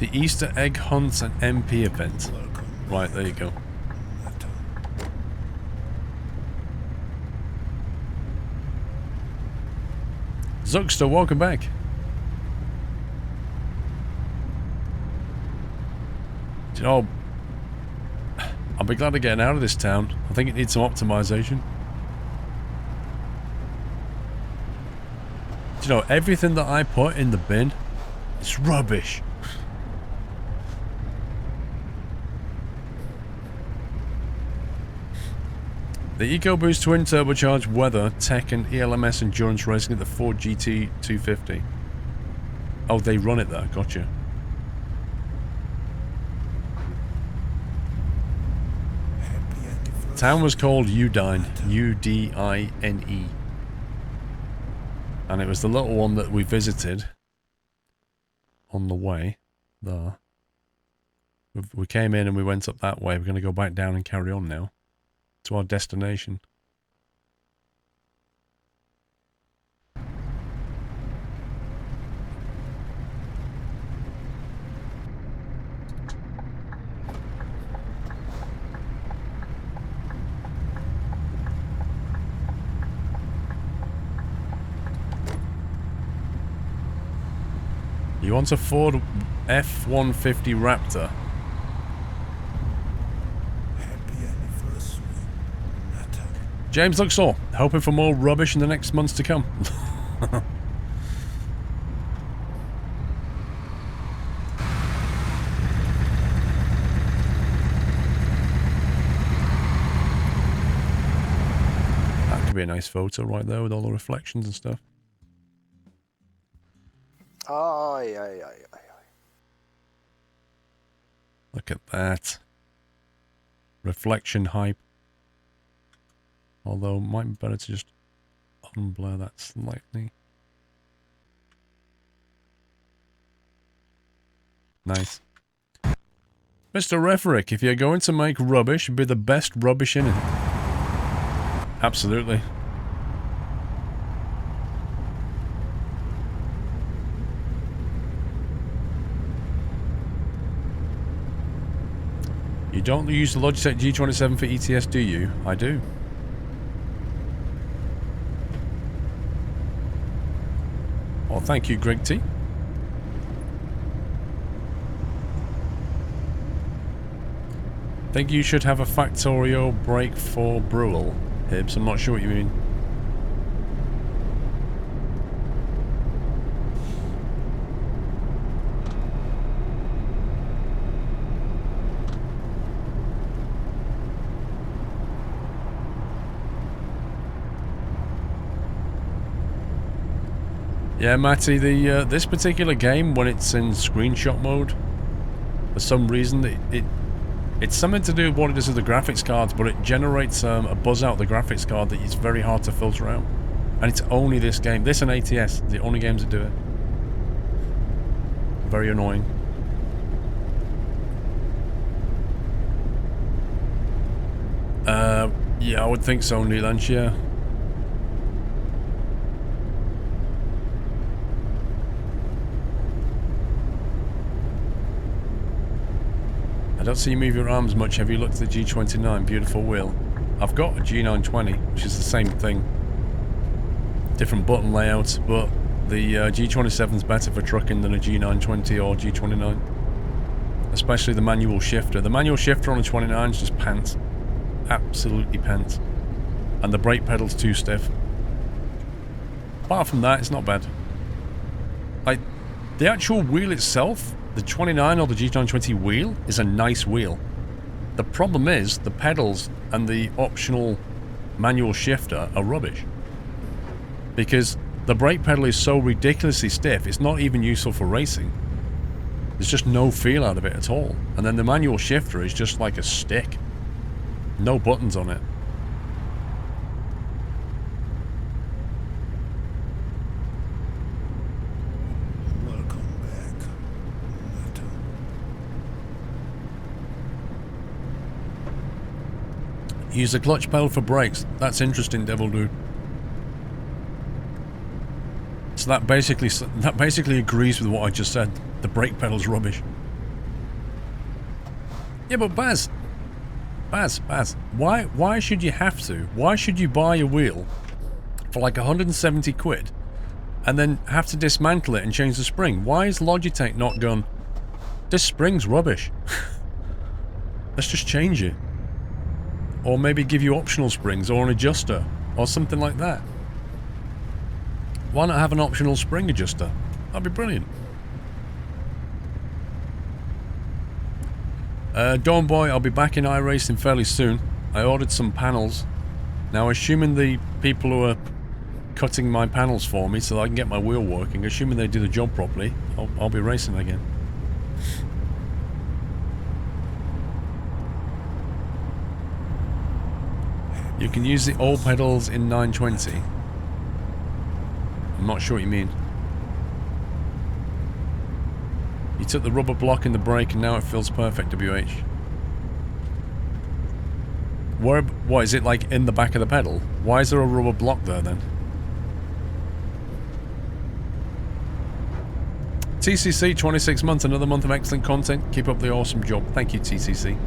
The Easter egg hunts and MP event. Right, there you go. Zuckster, welcome back. Do you know, I'll be glad to get out of this town. I think it needs some optimization. Do you know, everything that I put in the bin is rubbish. The EcoBoost twin turbocharged weather, tech and ELMS endurance racing at the Ford GT 250. Oh, they run it there, gotcha. Town was called Udine, U-D-I-N-E. And it was the little one that we visited on the way there. We came in and we went up that way. We're going to go back down and carry on now to our destination. You want a Ford F-150 Raptor? James Luxor, hoping for more rubbish in the next months to come. That could be a nice photo right there with all the reflections and stuff. Aye, aye, aye, aye, aye. Look at that. Reflection hype. Although, it might be better to just unblur that slightly. Nice. Mr. Referick, if you're going to make rubbish, be the best rubbish in it. Absolutely. You don't use the Logitech G27 for ETS, do you? I do. Well, thank you, Greg T. Think you should have a Factorio brake for Brewel, Hibbs. I'm not sure what you mean. Yeah, Matty, the this particular game, when it's in screenshot mode, for some reason, it's something to do with what it does with the graphics cards, but it generates a buzz out of the graphics card that is very hard to filter out. And it's only this game. This and ATS, the only games that do it. Very annoying. Yeah, I would think so, Neelanch, yeah. I don't see you move your arms much. Have you looked at the G29? Beautiful wheel. I've got a G920, which is the same thing. Different button layouts, but the G27 is better for trucking than a G920 or G29. Especially the manual shifter. The manual shifter on the 29 is just pants. Absolutely pants. And the brake pedal's too stiff. Apart from that, it's not bad. Like, the actual wheel itself, the 29 or the G920 wheel, is a nice wheel. The problem is, the pedals and the optional manual shifter are rubbish. Because the brake pedal is so ridiculously stiff, it's not even useful for racing. There's just no feel out of it at all. And then the manual shifter is just like a stick. No buttons on it. Use the clutch pedal for brakes. That's interesting, Devil Dude. So that basically agrees with what I just said. The brake pedal's rubbish. Yeah, but Baz, why should you have to? Why should you buy a wheel for like 170 quid and then have to dismantle it and change the spring? Why is Logitech not gone, this spring's rubbish? Let's just change it. Or maybe give you optional springs or an adjuster or something like that. Why not have an optional spring adjuster? That'd be brilliant. Dawn Boy, I'll be back in iRacing fairly soon. I ordered some panels. Now, assuming the people who are cutting my panels for me so that I can get my wheel working, assuming they do the job properly, I'll be racing again. You can use the old pedals in 920. I'm not sure what you mean. You took the rubber block in the brake and now it feels perfect, WH. What, is it like in the back of the pedal? Why is there a rubber block there then? TCC, 26 months, another month of excellent content. Keep up the awesome job. Thank you, TCC.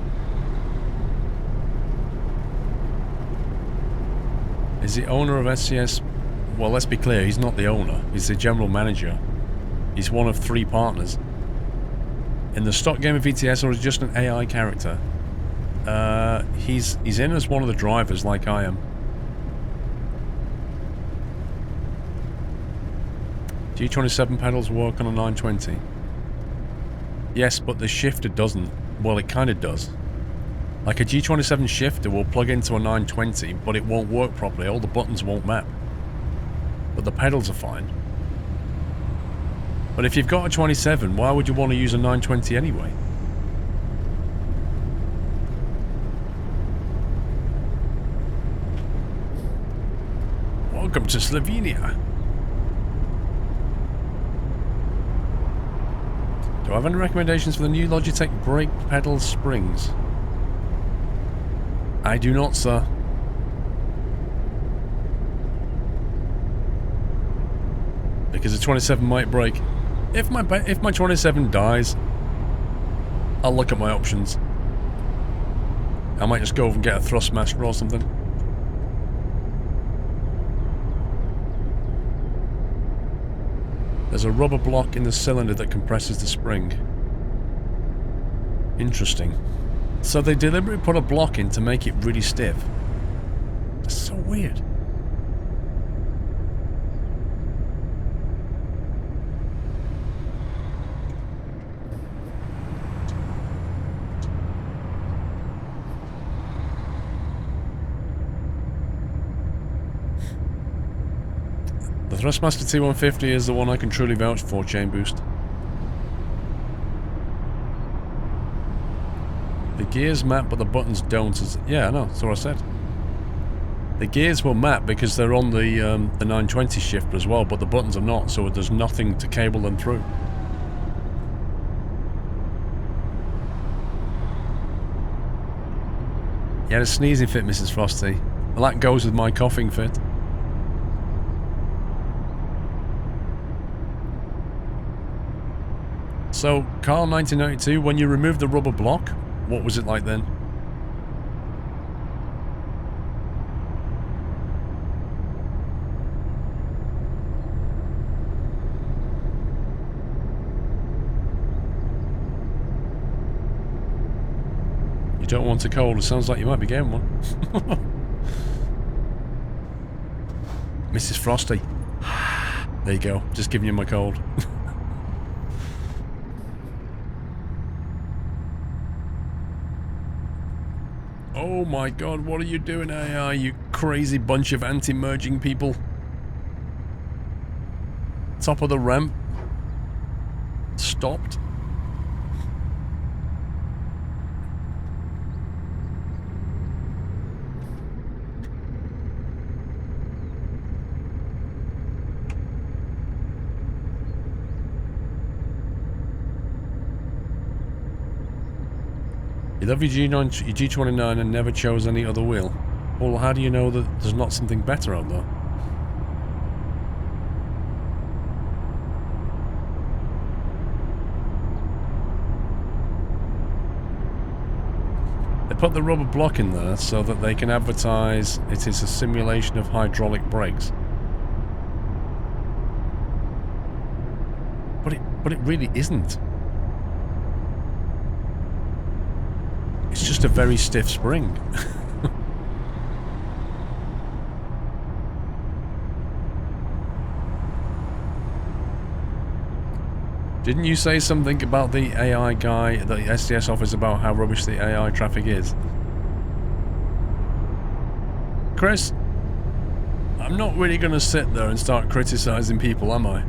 Is the owner of SCS... Well, let's be clear, he's not the owner. He's the general manager. He's one of 3 partners. In the stock game of VTS, or is just an AI character? He's in as one of the drivers, like I am. G27 pedals work on a 920. Yes, but the shifter doesn't. Well, it kind of does. Like a G27 shifter will plug into a 920, but it won't work properly. All the buttons won't map. But the pedals are fine. But if you've got a 27, why would you want to use a 920 anyway? Welcome to Slovenia. Do I have any recommendations for the new Logitech brake pedal springs? I do not, sir. Because a 27 might break. If my 27 dies, I'll look at my options. I might just go and get a Thrustmaster or something. There's a rubber block in the cylinder that compresses the spring. Interesting. So they deliberately put a block in to make it really stiff. That's so weird. The Thrustmaster T150 is the one I can truly vouch for, chain boost. The gears map, but the buttons don't. Yeah, I know, that's what I said. The gears will map because they're on the 920 shifter as well, but the buttons are not, so there's nothing to cable them through. You had a sneezing fit, Mrs. Frosty. Well, that goes with my coughing fit. So, Carl 1992, when you removed the rubber block, what was it like then? You don't want a cold, it sounds like you might be getting one. Mrs. Frosty. There you go, just giving you my cold. Oh my god, what are you doing, AI, you crazy bunch of anti-merging people? Top of the ramp. Stopped. You love your G29 and never chose any other wheel. Well, how do you know that there's not something better out there? put the rubber block in there so that they can advertise it is a simulation of hydraulic brakes. But it really isn't. It's just a very stiff spring. Didn't you say something about the AI guy that the SDS offers about how rubbish the AI traffic is? Chris, I'm not really going to sit there and start criticising people, am I?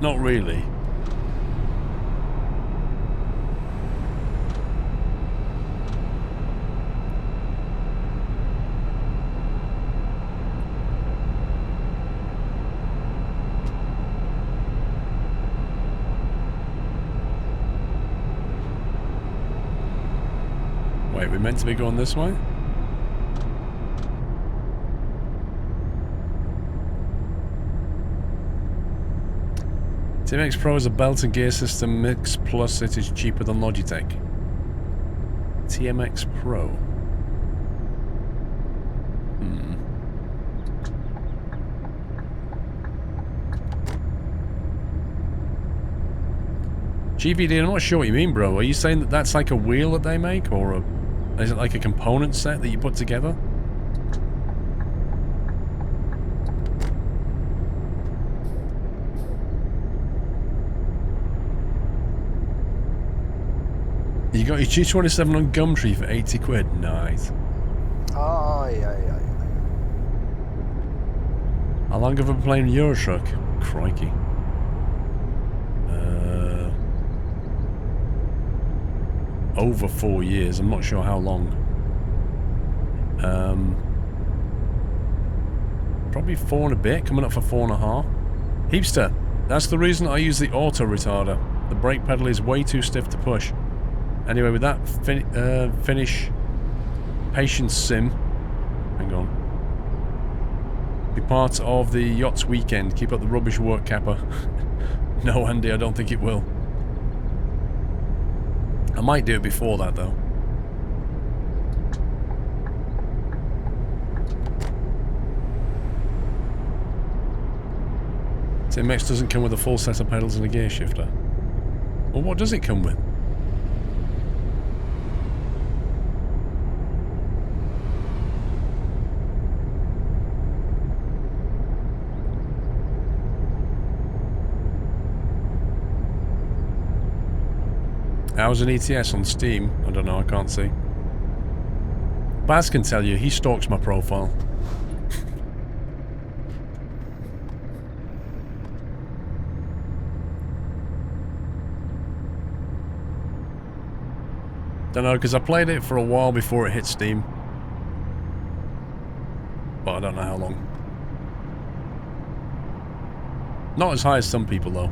Not really. Wait, we're meant to be going this way? TMX Pro is a belt and gear system mix, plus it is cheaper than Logitech. TMX Pro. GVD, I'm not sure what you mean, bro. Are you saying that that's like a wheel that they make, or is it like a component set that you put together? You got your G27 on Gumtree for 80 quid. Nice. Aye, aye, aye, aye. How long have I been playing Euro Truck? Crikey. Over 4 years. I'm not sure how long. Probably 4 and a bit. Coming up for 4.5. Heapster. That's the reason I use the auto retarder. The brake pedal is way too stiff to push. Anyway, with that finish Patience Sim. Hang on. Be part of the yachts weekend. Keep up the rubbish work, Kappa. No, Andy, I don't think it will. I might do it before that, though. TMX doesn't come with a full set of pedals and a gear shifter. Well, what does it come with? How's an ETS on Steam? I don't know, I can't see. Baz can tell you, he stalks my profile. Don't know, because I played it for a while before it hit Steam. But I don't know how long. Not as high as some people, though.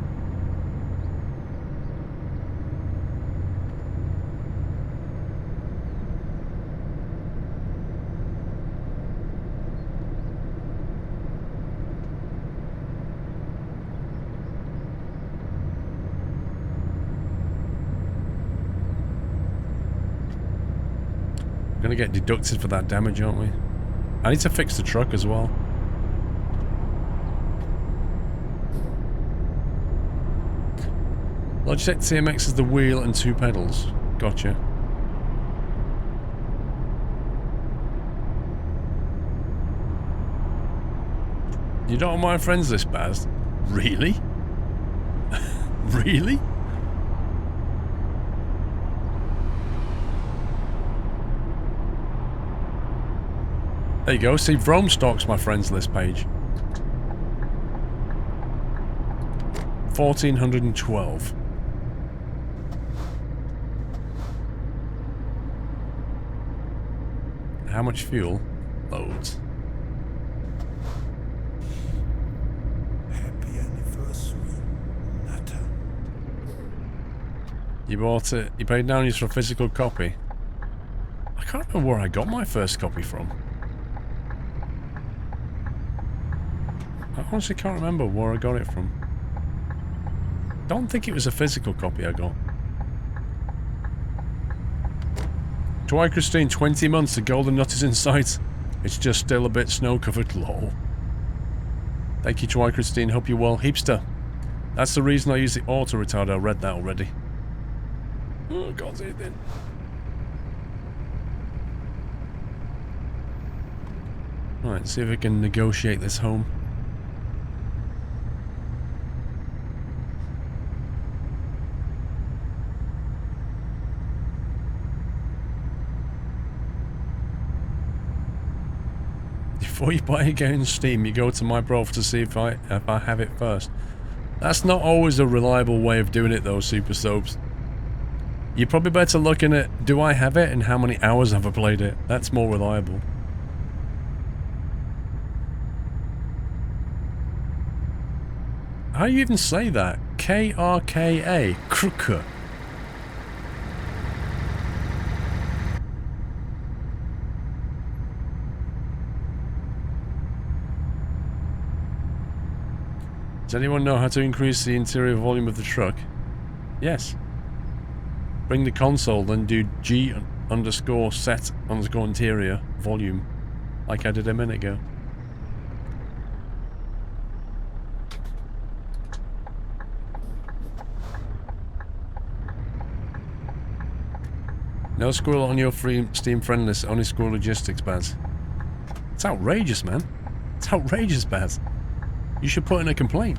Gonna get deducted for that damage, aren't we? I need to fix the truck as well. Logitech TMX is the wheel and 2 pedals. Gotcha. You don't want my friends list, Baz? Really? Really? There you go. See, Vrome stalks my friends list page. 1412. How much fuel? Loads. Happy anniversary, Nata. You bought it. You paid down for a physical copy. I can't remember where I got my first copy from. I honestly can't remember where I got it from. Don't think it was a physical copy I got. Twi Christine, 20 months, the golden nut is in sight. It's just still a bit snow-covered, lol. Thank you, Twi Christine, hope you're well. Heapster, that's the reason I use the auto-retard, I read that already. Oh, can't see anything. Alright, see if we can negotiate this home. Before you buy a game on Steam, you go to my profile to see if I have it first. That's not always a reliable way of doing it though, Super Soaps. You're probably better looking at, do I have it and how many hours have I played it? That's more reliable. How do you even say that? K-R-K-A. Krka. Does anyone know how to increase the interior volume of the truck? Yes. Bring the console, then do G_set_interior volume, like I did a minute ago. No Squirrel on your free Steam friend list, only Squirrel Logistics, Baz. It's outrageous, man. It's outrageous, Baz. You should put in a complaint.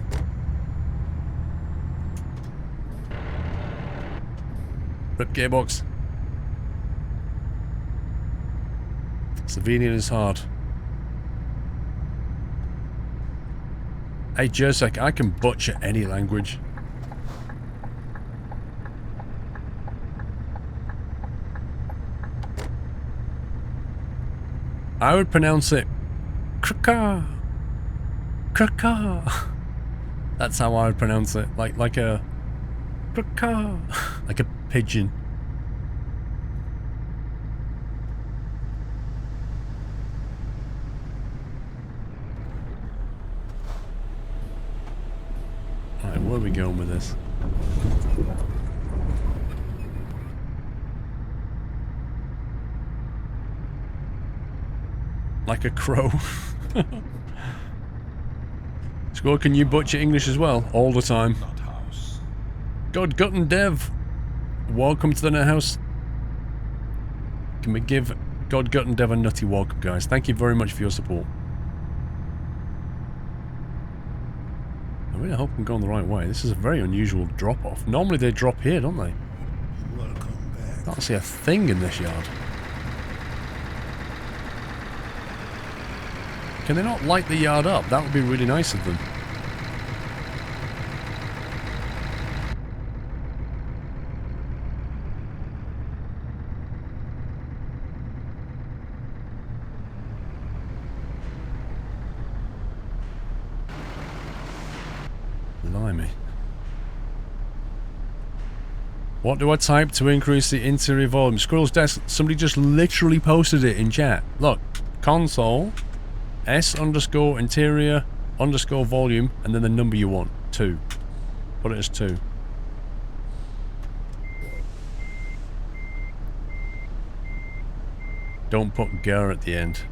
Rip Gearbox. Slovenian is hard. Hey, Jersek, I can butcher any language. I would pronounce it Krka. Krka. That's how I would pronounce it. Like a Krka. Like a pigeon. Alright, where are we going with this? Like a crow. Squirrel, can you butcher English as well? All the time. God Gutten Dev, welcome to the Nut House. Can we give God Gutten Dev a nutty welcome, guys? Thank you very much for your support. I really hope I'm going the right way. This is a very unusual drop-off. Normally they drop here, don't they? Welcome back. I don't see a thing in this yard. Can they not light the yard up? That would be really nice of them. Blimey. What do I type to increase the interior volume? Squirrel's Desk, somebody just literally posted it in chat. Look, console, S_interior_volume, and then the number you want, 2. Put it as 2. Don't put GER at the end.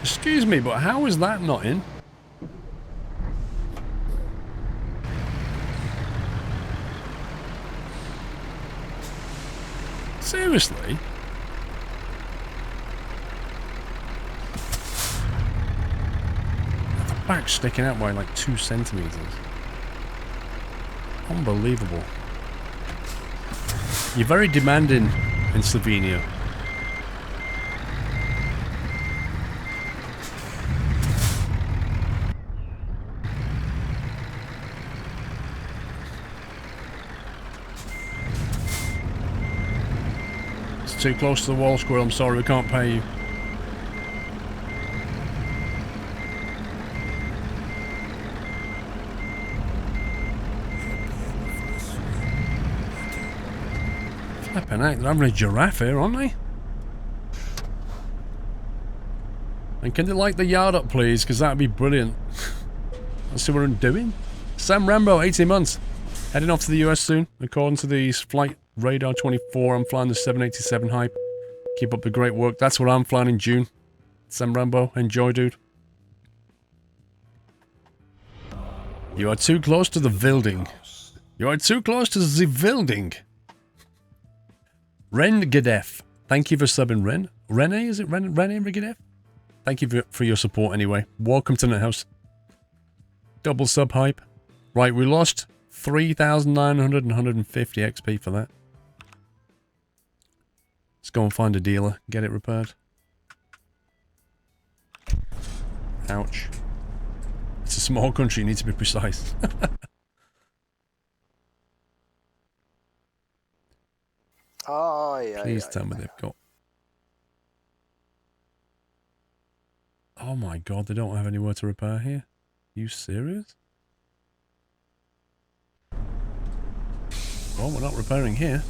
Excuse me, but how is that not in? Seriously? The back's sticking out by like 2 centimeters. Unbelievable. You're very demanding in Slovenia. Too close to the wall, Squirrel. I'm sorry, we can't pay you. Flipping heck, they're having a giraffe here, aren't they? And can they light the yard up, please? Because that'd be brilliant. Let's see what I'm doing. Sam Rambo, 18 months. Heading off to the US soon. According to the flight radar 24, I'm flying the 787 hype. Keep up the great work. That's what I'm flying in June. Sam Rambo, enjoy, dude. You are too close to the building. You are too close to the building. Ren Gadef. Thank you for subbing, Ren. Rene, is it Rene Gadef? Thank you for your support anyway. Welcome to the house. Double sub hype. Right, we lost 3,950 XP for that. Let's go and find a dealer. Get it repaired. Ouch. It's a small country, you need to be precise. Please tell me they've got... Oh my god, they don't have anywhere to repair here? You serious? Well, we're not repairing here.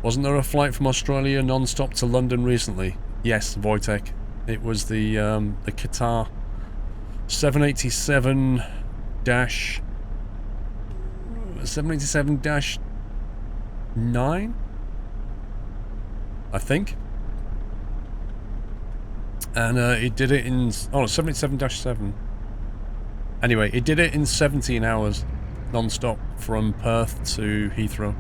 Wasn't there a flight from Australia non-stop to London recently? Yes, Wojtek. It was the Qatar 787-9, I think. And it did it in 787-7. Anyway, it did it in 17 hours non-stop from Perth to Heathrow.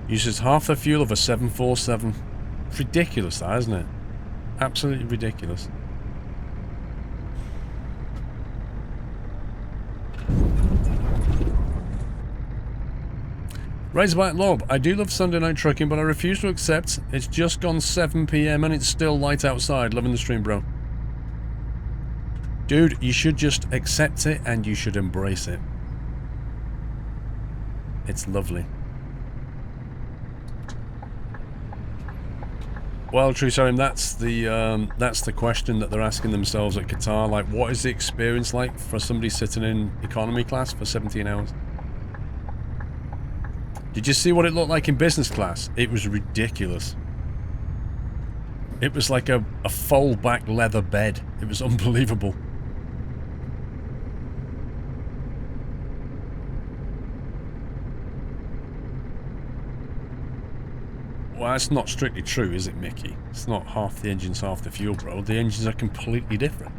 Uses half the fuel of a 747. It's ridiculous, that, isn't it? Absolutely ridiculous. Razorback Lob, I do love Sunday night trucking, but I refuse to accept. It's just gone 7 PM and it's still light outside. Loving the stream, bro. Dude, you should just accept it and you should embrace it. It's lovely. Well, True Sarim, that's the question that they're asking themselves at Qatar. Like, what is the experience like for somebody sitting in economy class for 17 hours? Did you see what it looked like in business class? It was ridiculous. It was like a fold-back leather bed. It was unbelievable. Well, that's not strictly true, is it, Mickey? It's not half the engines, half the fuel, bro. The engines are completely different.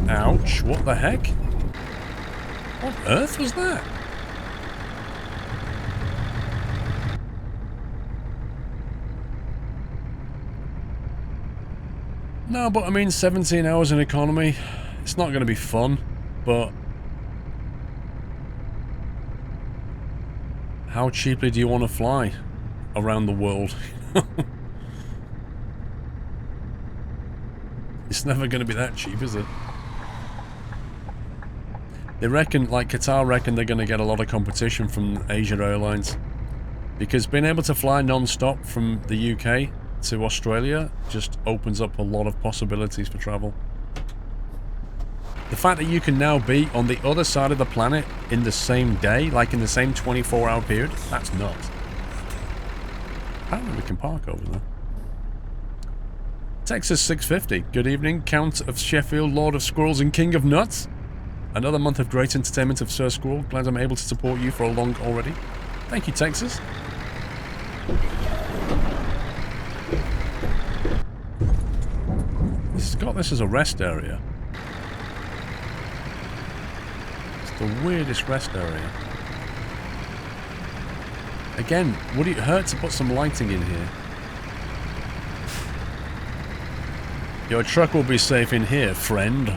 Ouch, what the heck? What on earth was that? No, but I mean 17 hours in economy. It's not going to be fun, but how cheaply do you want to fly around the world? It's never going to be that cheap, is it? They reckon, like Qatar reckon, they're going to get a lot of competition from Asian airlines. Because being able to fly non-stop from the UK to Australia just opens up a lot of possibilities for travel. The fact that you can now be on the other side of the planet in the same day, like in the same 24-hour period, that's nuts. Apparently we can park over there. Texas 650. Good evening, Count of Sheffield, Lord of Squirrels and King of Nuts. Another month of great entertainment of Sir Squirrel. Glad I'm able to support you for a long already. Thank you, Texas. It's got this as a rest area. It's the weirdest rest area. Again, would it hurt to put some lighting in here? Your truck will be safe in here, friend.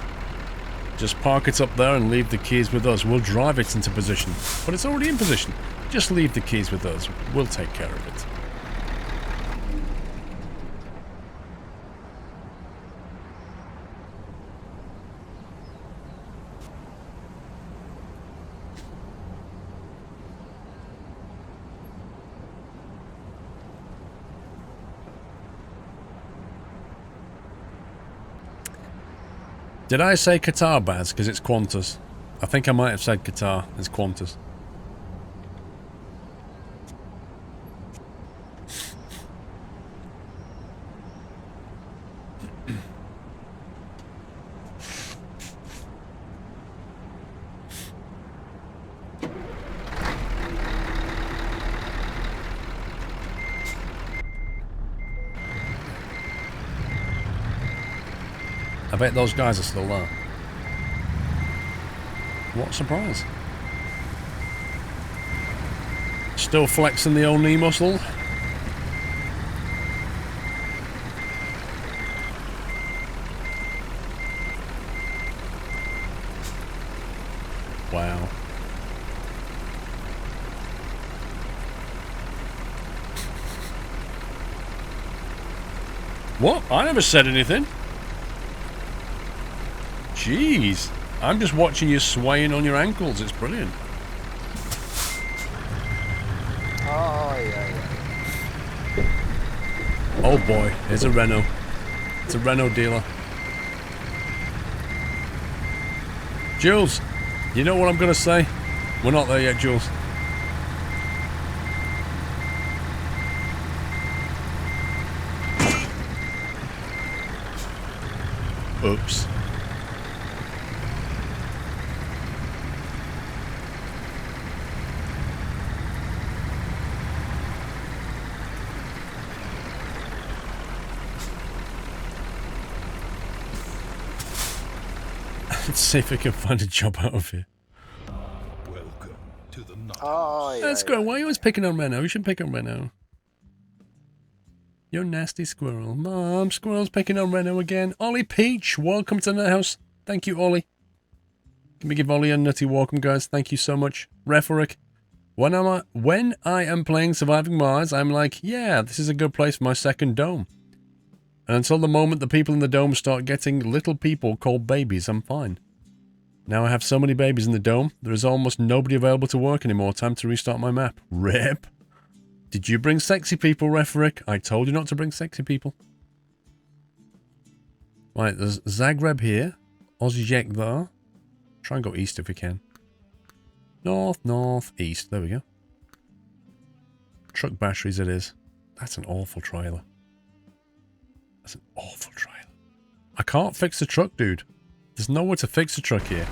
Just park it up there and leave the keys with us. We'll drive it into position. But it's already in position. Just leave the keys with us. We'll take care of it. Did I say Qatar, Baz? Because it's Qantas. I think I might have said Qatar. It's Qantas. I bet those guys are still there. What a surprise. Still flexing the old knee muscle. Wow. What? I never said anything. Jeez, I'm just watching you swaying on your ankles. It's brilliant. Oh, yeah. Oh boy, here's a Renault. It's a Renault dealer. Jules, you know what I'm going to say? We're not there yet, Jules. Oops. Let's see if we can find a job out of here. Welcome to the Nut Oh, yeah. That's great. Why are you always picking on Renault? You should pick on Renault. You're nasty squirrel. Mom, squirrel's picking on Renault again. Ollie Peach, welcome to the house. Thank you, Ollie. Can we give Ollie a nutty welcome, guys? Thank you so much. Referic. When I am playing Surviving Mars, I'm like, yeah, this is a good place for my second dome. And until the moment the people in the dome start getting little people called babies, I'm fine. Now I have so many babies in the dome, there is almost nobody available to work anymore. Time to restart my map. RIP. Did you bring sexy people, Referic? I told you not to bring sexy people. Right, there's Zagreb here. Osijek there. Try and go east if we can. North, north, east. There we go. Truck batteries it is. That's an awful trailer. That's an awful trailer. I can't fix the truck, dude. There's nowhere to fix the truck here.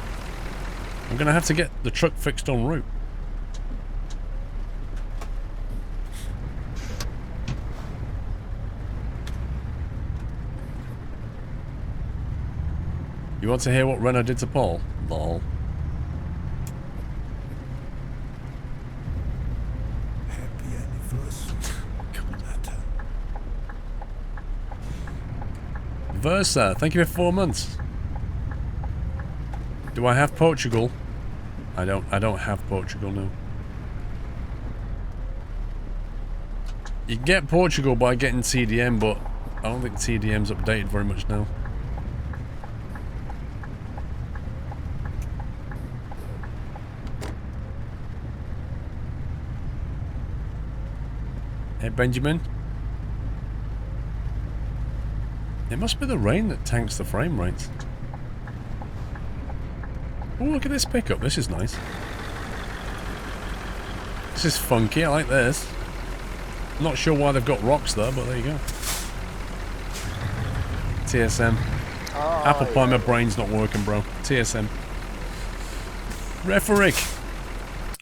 I'm going to have to get the truck fixed en route. You want to hear what Renault did to Paul? Lol. Happy anniversary. Versa, thank you for 4 months. Do I have Portugal? I don't have Portugal, no. You can get Portugal by getting TDM, but I don't think TDM's updated very much now. Hey, Benjamin. It must be the rain that tanks the frame rates. Oh, look at this pickup. This is nice. This is funky. I like this. Not sure why they've got rocks there, but there you go. TSM. Oh, Apple pie, my yeah. brain's not working, bro. TSM. Referic.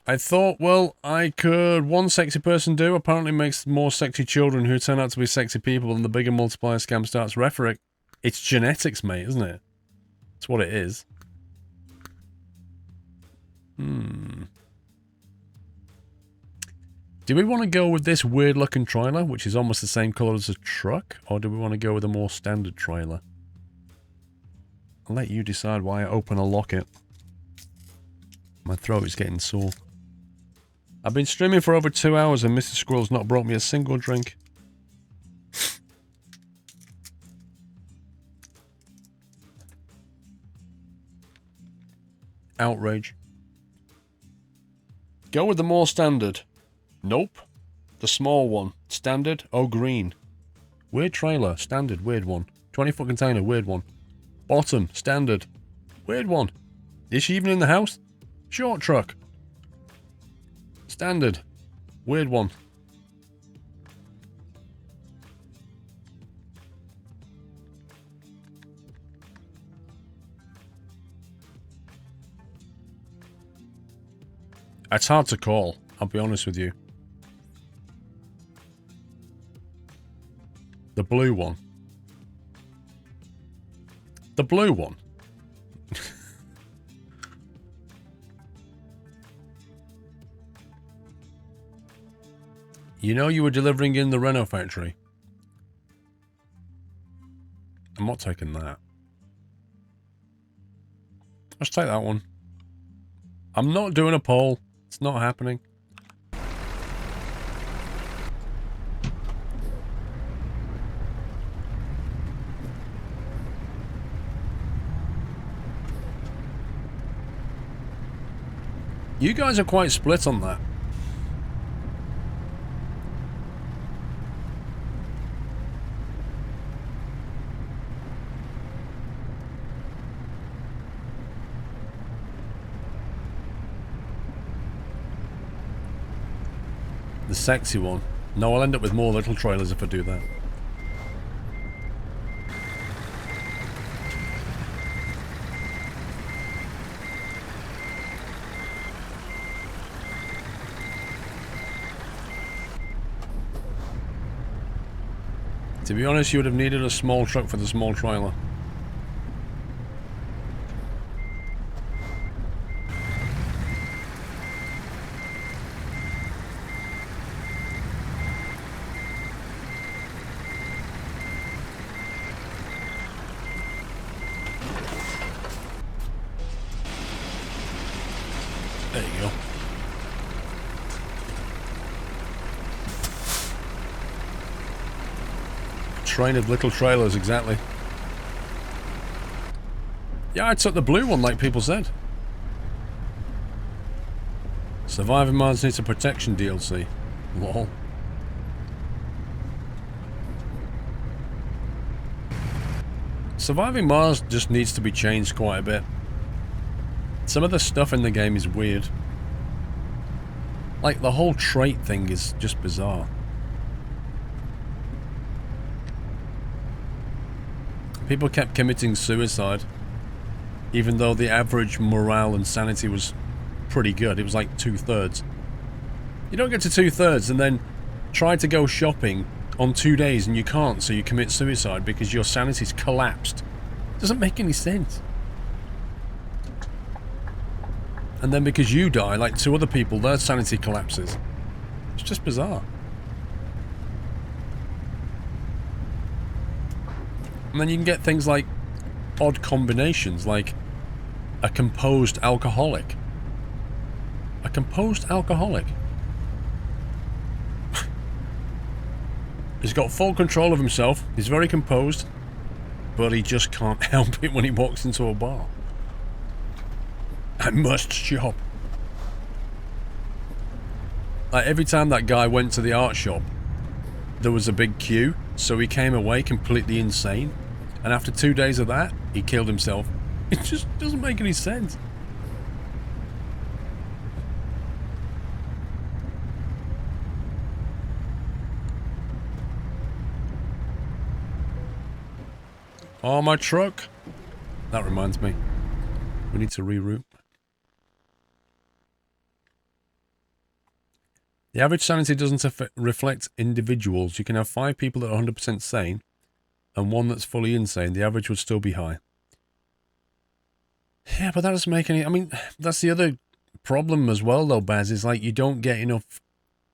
I thought, well, I could one sexy person do. Apparently makes more sexy children who turn out to be sexy people, and the bigger multiplier scam starts. Referic. It's genetics, mate, isn't it? That's what it is. Do we want to go with this weird looking trailer, which is almost the same colour as a truck? Or do we want to go with a more standard trailer? I'll let you decide why I open or lock it. My throat is getting sore. I've been streaming for over 2 hours and Mr. Squirrel's not brought me a single drink. Outrage. Go with the more standard. Nope. The small one. Standard. Oh, green. Weird trailer. Standard. Weird one. 20-foot container. Weird one. Bottom. Standard. Weird one. Is she even in the house? Short truck. Standard. Weird one. It's hard to call, I'll be honest with you. The blue one. The blue one. You know you were delivering in the Renault factory. I'm not taking that. Let's take that one. I'm not doing a poll. It's not happening. You guys are quite split on that. The sexy one. No, I'll end up with more little trailers if I do that. To be honest, you would have needed a small truck for the small trailer. There you go. Train of little trailers, exactly. Yeah, I took the blue one like people said. Surviving Mars needs a protection DLC. Lol. Surviving Mars just needs to be changed quite a bit. Some of the stuff in the game is weird. Like, the whole trait thing is just bizarre. People kept committing suicide, even though the average morale and sanity was pretty good. It was like 2/3. You don't get to 2/3 and then try to go shopping on 2 days and you can't, so you commit suicide because your sanity's collapsed. Doesn't make any sense. And then because you die, like 2 other people, their sanity collapses. It's just bizarre. And then you can get things like odd combinations, like a composed alcoholic. A composed alcoholic. He's got full control of himself, he's very composed, but he just can't help it when he walks into a bar. I must shop. Like, every time that guy went to the art shop, there was a big queue, so he came away completely insane. And after 2 days of that, he killed himself. It just doesn't make any sense. Oh, my truck. That reminds me. We need to reroute. The average sanity doesn't reflect individuals. You can have 5 people that are 100% sane and 1 that's fully insane. The average would still be high. Yeah, but that doesn't make any... I mean, that's the other problem as well, though, Baz, is like you don't get enough...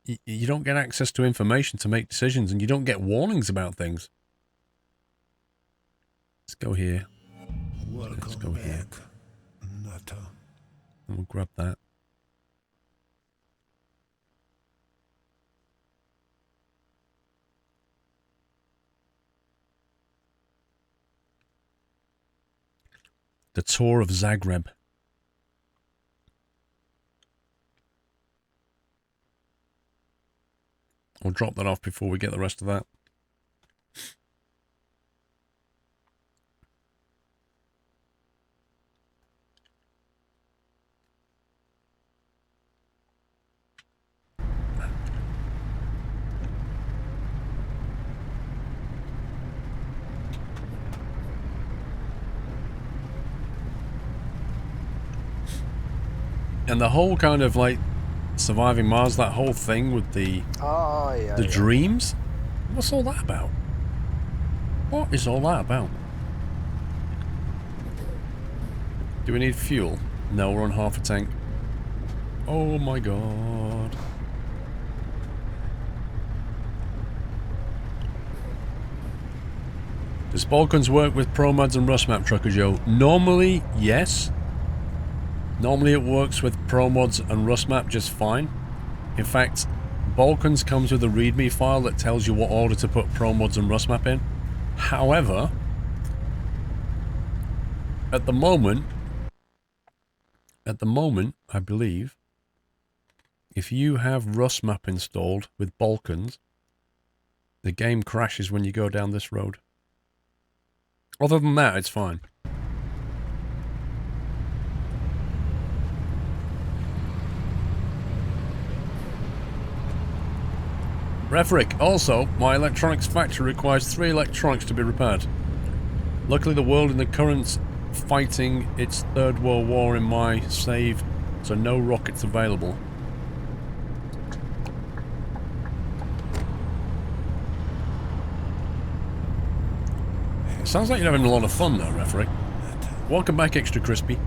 You don't get access to information to make decisions, and you don't get warnings about things. Let's go here. Let's Welcome go here. back, Nutter. And we'll grab that. The tour of Zagreb. We'll drop that off before we get the rest of that. And the whole kind of like surviving Mars, that whole thing with the dreams, what's all that about? What is all that about? Do we need fuel? No, we're on half a tank. Oh my god. Does Balkans work with ProMods and RustMap, Trucker Joe? Normally, yes. Normally it works with ProMods and RustMap just fine. In fact, Balkans comes with a README file that tells you what order to put ProMods and RustMap in. However, at the moment, I believe, if you have RustMap installed with Balkans, the game crashes when you go down this road. Other than that, it's fine. Refrick, also, my electronics factory requires 3 electronics to be repaired. Luckily the world in the current fighting its Third World War in my save, so no rockets available. Sounds like you're having a lot of fun though, Refrick. Welcome back, Extra Crispy.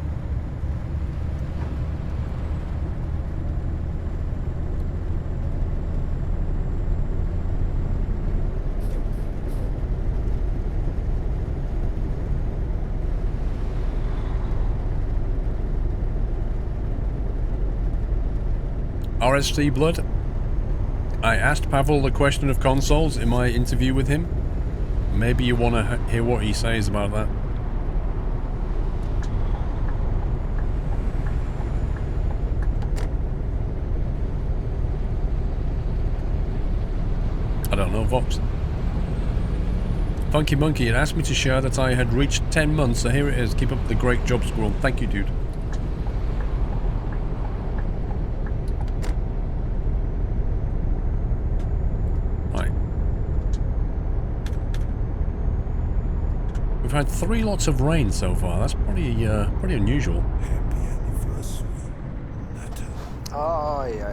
RSC Blood. I asked Pavel the question of consoles in my interview with him. Maybe you want to hear what he says about that. I don't know, Vox. Funky Monkey had asked me to share that I had reached 10 months, so here it is. Keep up the great job, Squirrel. Thank you, dude. We've had 3 lots of rain so far. That's pretty unusual. Happy anniversary, Nutter. Oh, yeah.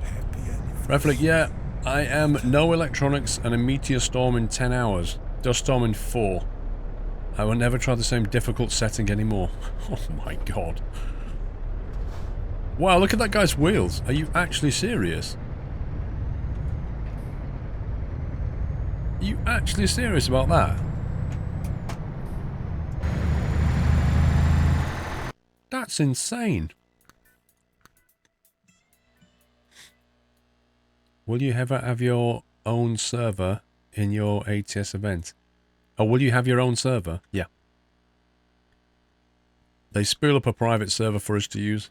Happy anniversary. Reflick, yeah, I am no electronics and a meteor storm in 10 hours. Dust storm in 4. I will never try the same difficult setting anymore. Oh my god. Wow, look at that guy's wheels. Are you actually serious? Are you actually serious about that? That's insane. Will you ever have your own server in your ATS event? Oh, will you have your own server? Yeah. They spool up a private server for us to use.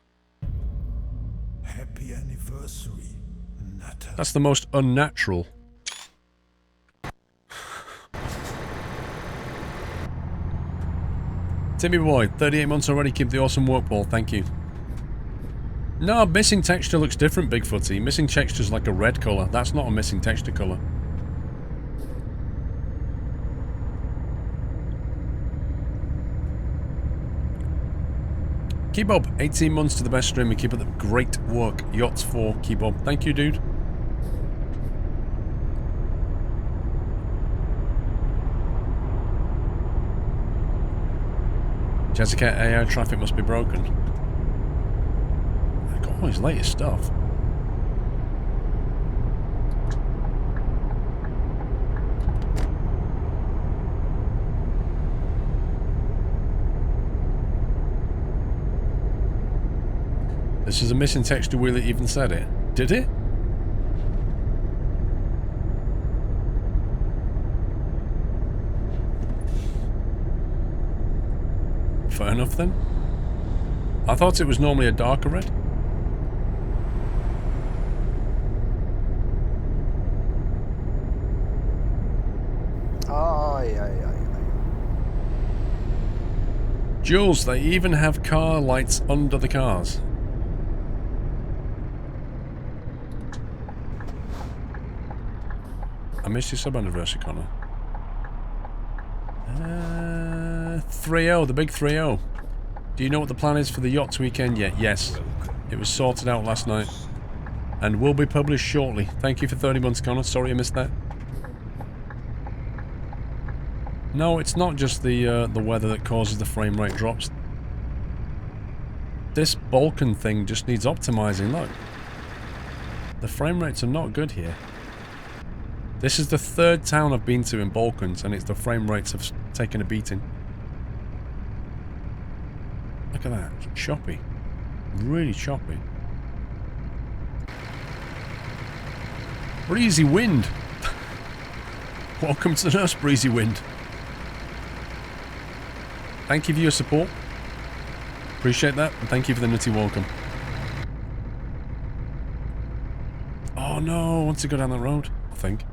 Happy anniversary, Nutter. That's the most unnatural. Timmy boy, 38 months already. Keep the awesome work, Paul. Thank you. No, missing texture looks different, Bigfooty. Missing texture's like a red colour. That's not a missing texture colour. Kebob, 18 months to the best streamer. Keep up the great work. Yachts 4, Kebob. Thank you, dude. Jessica, AI traffic must be broken. Oh, his latest stuff. This is a missing texture wheel that even said it. Did it? Fair enough then. I thought it was normally a darker red. Ay, ay, ay, ay. Jules, they even have car lights under the cars. I missed your sub-anniversary, Connor. 3-0, the big 3-0. Do you know what the plan is for the yachts weekend yet? Yes. It was sorted out last night. And will be published shortly. Thank you for 30 months, Connor. Sorry I missed that. No, it's not just the weather that causes the frame rate drops. This Balkan thing just needs optimizing, look. The frame rates are not good here. This is the third town I've been to in Balkans, and it's the frame rates have taken a beating. Look at that. It's choppy. Really choppy. Breezy wind. Welcome to the nurse, breezy wind. Thank you for your support. Appreciate that, and thank you for the nutty welcome. Oh no, I want to go down that road, I think.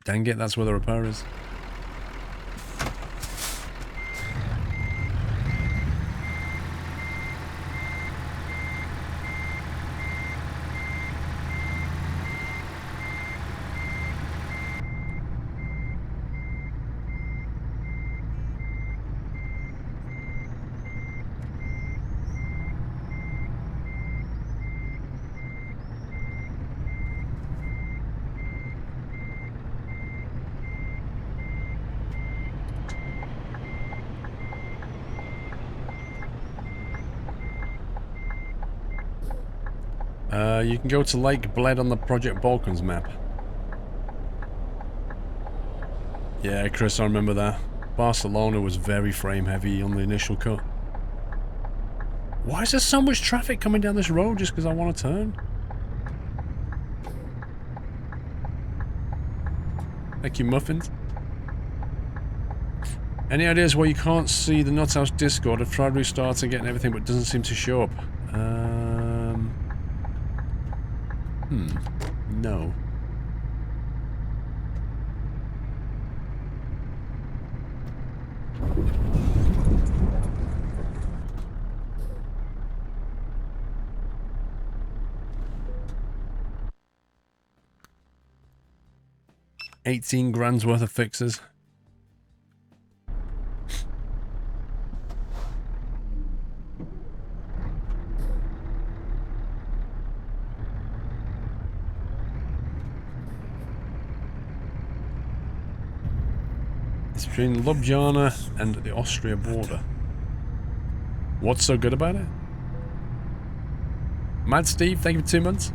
Dang it, that's where the repair is. You can go to Lake Bled on the Project Balkans map. Yeah, Chris, I remember that. Barcelona was very frame heavy on the initial cut. Why is there so much traffic coming down this road just because I want to turn? Thank you, Muffins. Any ideas why you can't see the Nuthouse Discord? I've tried restarting, getting everything, but it doesn't seem to show up. No. $18,000 worth of fixes. It's between Ljubljana and the Austria border. What's so good about it? Mad Steve, thank you for 2 months.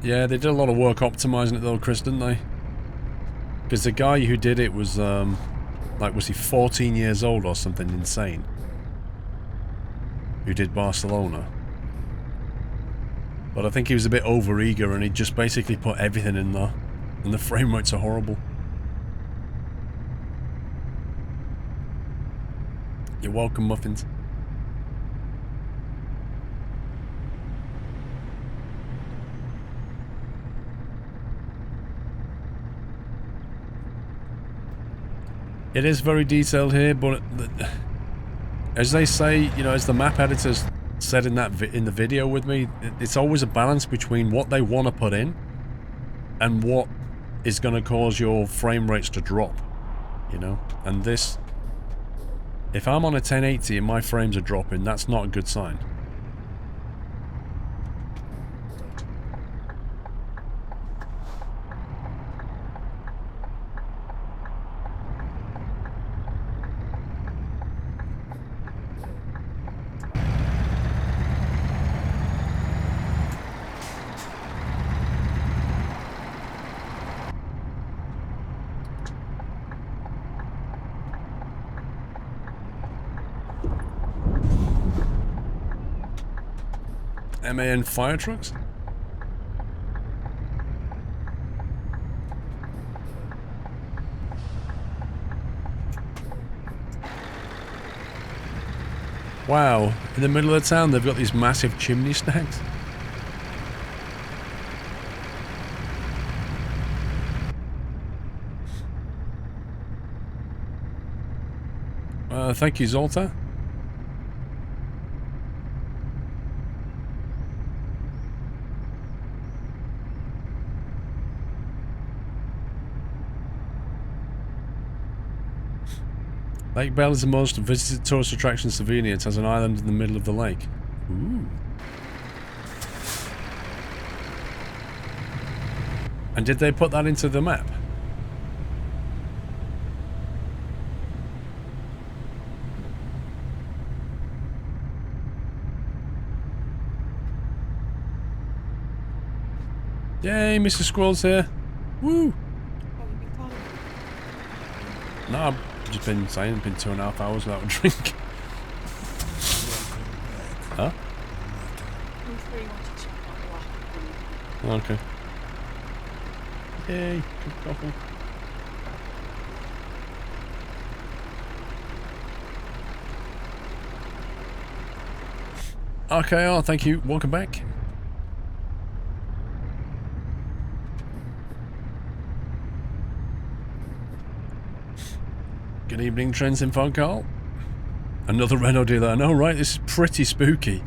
Yeah, they did a lot of work optimizing it though, Chris, didn't they? Because the guy who did it was, like, was he 14 years old or something insane? Who did Barcelona. But I think he was a bit over-eager and he just basically put everything in there. And the frame rates are horrible. You're welcome, Muffins. It is very detailed here, but as they say, you know, as the map editors said in the video with me, it's always a balance between what they want to put in and what is going to cause your frame rates to drop. You know? And this... If I'm on a 1080 and my frames are dropping, that's not a good sign. MAN fire trucks? Wow, in the middle of the town they've got these massive chimney stacks. Thank you, Zolta. Lake Bell is the most visited tourist attraction in Slovenia. It has an island in the middle of the lake. Ooh. And did they put that into the map? Yay, Mr. Squirrel's here. Woo! No, I've just been saying, been 2.5 hours without a drink. Huh? Okay. Yay, good coffee. Okay, oh, thank you. Welcome back. Good evening, Trends Info Carl. Another Renault dealer. I know, right? This is pretty spooky.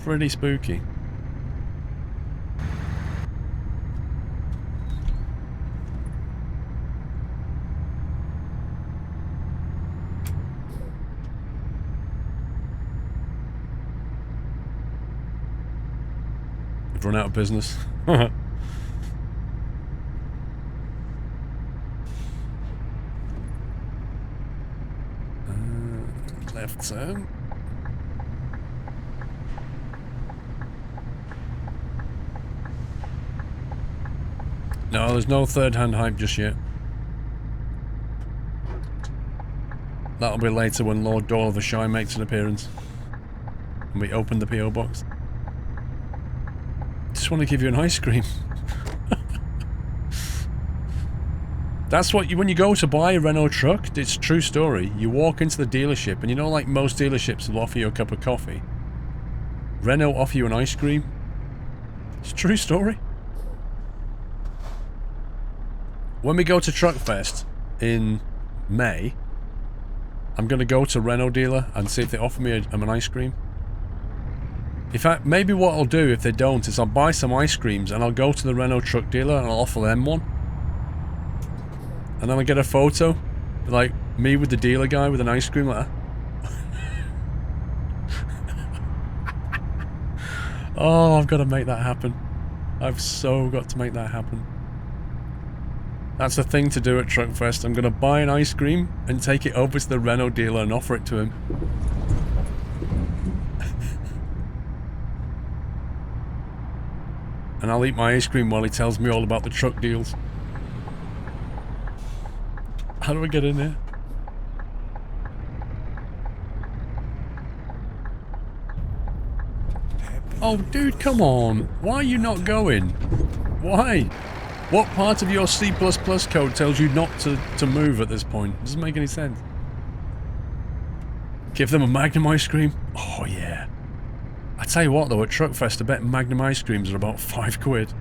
Pretty spooky. You've run out of business. Left turn. No, there's no third-hand hype just yet. That'll be later when Lord Doyle of the Shy makes an appearance. And we open the P.O. box. Just want to give you an ice cream. That's what you, when you go to buy a Renault truck, it's a true story. You walk into the dealership and you know, like most dealerships will offer you a cup of coffee. Renault offer you an ice cream. It's a true story. When we go to Truck Fest in May, I'm going to go to Renault dealer and see if they offer me an ice cream. In fact, maybe what I'll do if they don't is I'll buy some ice creams and I'll go to the Renault truck dealer and I'll offer them one. And then I get a photo, like me with the dealer guy with an ice cream like that. Oh, I've got to make that happen. I've so got to make that happen. That's the thing to do at Truckfest. I'm going to buy an ice cream and take it over to the Renault dealer and offer it to him. And I'll eat my ice cream while he tells me all about the truck deals. How do I get in here? Oh, dude, come on. Why are you not going? Why? What part of your C++ code tells you not to move at this point? It doesn't make any sense. Give them a Magnum ice cream? Oh, yeah. I tell you what, though, at Truckfest, I bet Magnum ice creams are about £5.